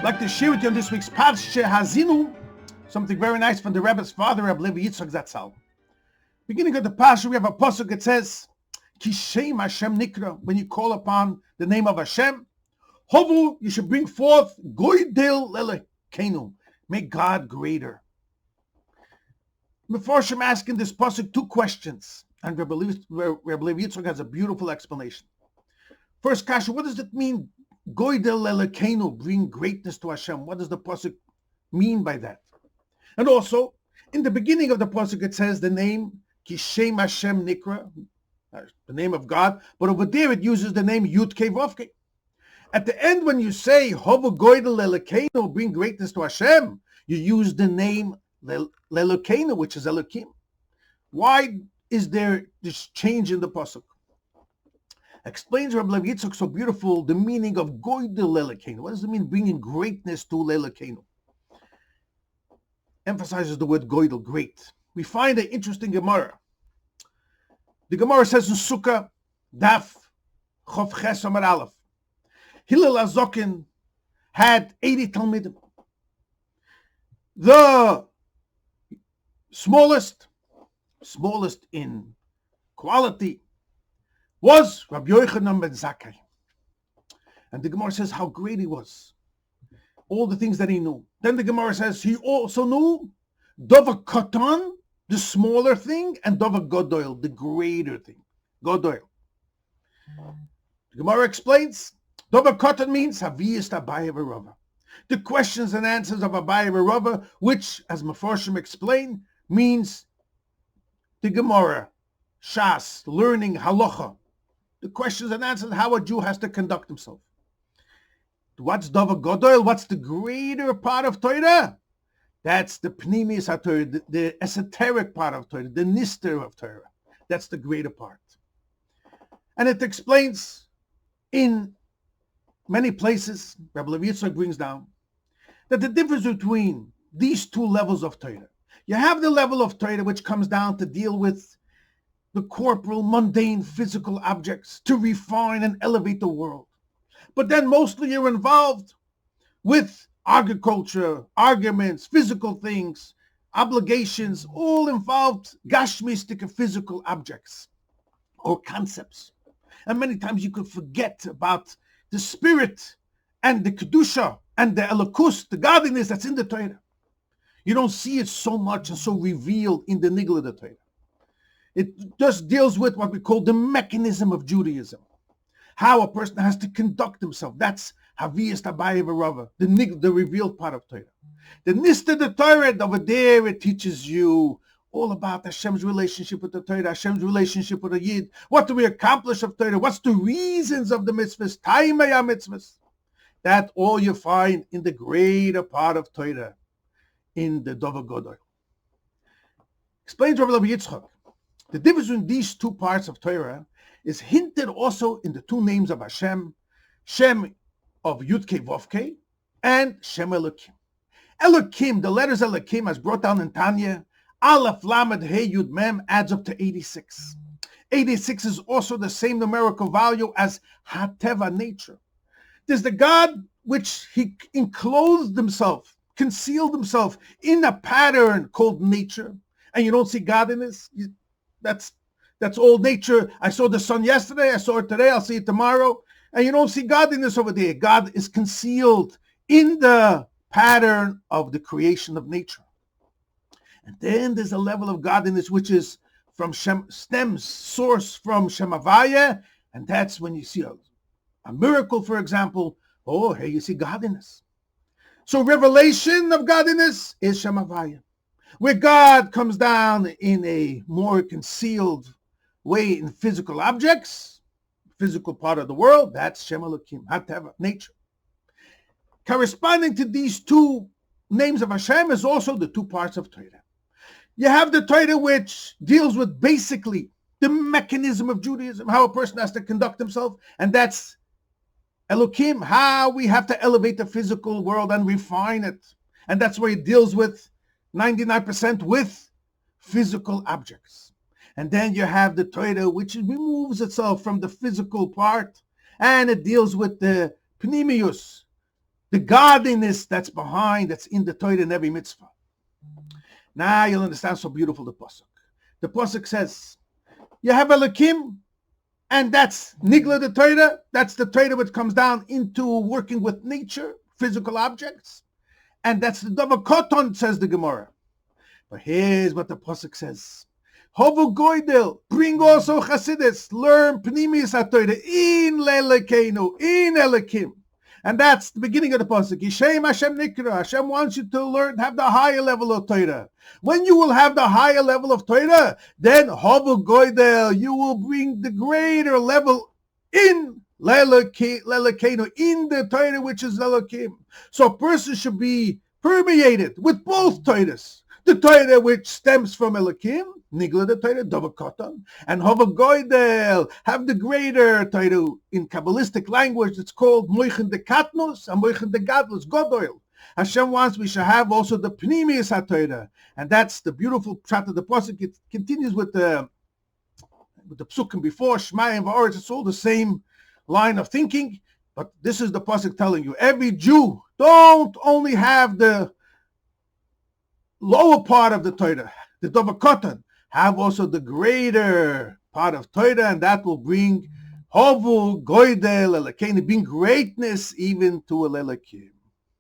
I'd like to share with you on this week's Parshas Haazinu something very nice from the Rebbe's father, Rabbi Levi Yitzchok Zatzal. Beginning of the Parsha, we have a pasuk that says, Kishem Hashem Nikra, when you call upon the name of Hashem, Hovu, you should bring forth Goydel Lelekenu, make God greater. Mefarshim asking this pasuk two questions, and Rabbi Levi Yitzchok has a beautiful explanation. First, Kasha, what does it mean? Goydel Lelekenu, bring greatness to Hashem. What does the pasuk mean by that? And also, in the beginning of the pasuk, it says the name Kishem Hashem Nikra, the name of God, but over there it uses the name Yud Kei Vav Kei. At the end, when you say Hovu Goydel Lelekenu, bring greatness to Hashem, you use the name Lelekenu, which is Elokim. Why is there this change in the pasuk? Explains Rabbi Levi Yitzchok so beautiful the meaning of Goydel Lelekenu. What does it mean bringing greatness to Lelekenu? Emphasizes the word Goydel, great. We find an interesting Gemara. The Gemara says in Sukkah, Daf Chof Ches Amar Aleph, Hillel HaZoken had 80 Talmidim. The smallest in quality, was Rabbi Yochanan ben Zakkai. And the Gemara says how great he was. All the things that he knew. Then the Gemara says he also knew Dovid Katan, the smaller thing, and Dovid Godoil, the greater thing. Godoil. The Gemara explains, Dovid Katan means Haviyas Abaye v'Rava. The questions and answers of Abaye v'Rava, which, as Mefarshim explain, means the Gemara, Shas, learning halacha. The questions and answers, how a Jew has to conduct himself. What's Dovid Godoil? What's the greater part of Torah? That's the Pnimis HaTorah, the esoteric part of Torah, the Nister of Torah. That's the greater part. And it explains in many places, Rabbi Levi Yitzchok brings down, that the difference between these two levels of Torah. You have the level of Torah which comes down to deal with the corporal, mundane, physical objects, to refine and elevate the world. But then mostly you're involved with agriculture, arguments, physical things, obligations, all involved gashmistic and physical objects or concepts. And many times you could forget about the spirit and the kedusha and the elokus, the godliness that's in the Torah. You don't see it so much and so revealed in the nigla of the Torah. It just deals with what we call the mechanism of Judaism. How a person has to conduct himself. That's Haviyas Abaye v'Rava, the revealed part of Torah. The Nister the Torah, over there, it teaches you all about Hashem's relationship with the Torah, Hashem's relationship with the Yid. What do we accomplish of Torah? What's the reasons of the mitzvahs? Taimei mitzvahs. That all you find in the greater part of Torah, in the Dovid Godoil. Explains Rabbi Levi Yitzchok. The difference between these two parts of Torah is hinted also in the two names of Hashem, Shem of Yud Kei Vav Kei, and Shem Elokim. Elokim, the letters Elokim, as brought down in Tanya, Aleph Lamed Hey Yud Mem, adds up to 86. 86 is also the same numerical value as Hateva, nature. There's the God which he enclosed himself, concealed himself in a pattern called nature, and you don't see God in this. That's all nature. I saw the sun yesterday, I saw it today, I'll see it tomorrow. And you don't see godliness over there. God is concealed in the pattern of the creation of nature. And then there's a level of godliness which is from source from Shem Havaya, and that's when you see a miracle, for example. Oh, here you see godliness. So revelation of godliness is Shem Havaya, where God comes down in a more concealed way in physical objects, physical part of the world. That's Shem Elokim, Hateva, nature. Corresponding to these two names of Hashem is also the two parts of Torah. You have the Torah which deals with basically the mechanism of Judaism, how a person has to conduct himself, and that's Elokim, how we have to elevate the physical world and refine it. And that's where it deals with 99% with physical objects. And then you have the Torah, which removes itself from the physical part, and it deals with the Pnimius, the godliness that's behind, that's in the Torah in every mitzvah. Now you'll understand so beautiful the pasuk. The pasuk says, you have Elokim, and that's Nigla the Torah. That's the Torah which comes down into working with nature, physical objects. And that's the Dovid Koton, says the Gemara. But here's what the pasuk says. Hovu Goydel, bring also Chasidis, learn Pnimis HaTorah, in Lelekeinu, in Elokim. And that's the beginning of the pasuk. Yishem Hashem Nikra. Hashem wants you to learn, have the higher level of Torah. When you will have the higher level of Torah, then Hovu Goydel, you will bring the greater level in Lelekeinu, in the Torah which is Elokim. So a person should be permeated with both Torahs. The Torah which stems from Elokim, Nigla the Torah, Dovid Koton, and Hovu Goydel, have the greater Torah. In Kabbalistic language, it's called Moichen de Katnos and Moichen de Gadlus, Godoil. Hashem wants we should have also the Pnimis HaTorah, and that's the beautiful pshat of the pasuk. It continues with the psukim before, Shema and Va'aretz. It's all the same line of thinking, but this is the pasuk telling you, every Jew, don't only have the lower part of the Torah, the Dovid Koton, have also the greater part of Torah, and that will bring Hovu Goydel Elokeinu, bring greatness even to Elokim.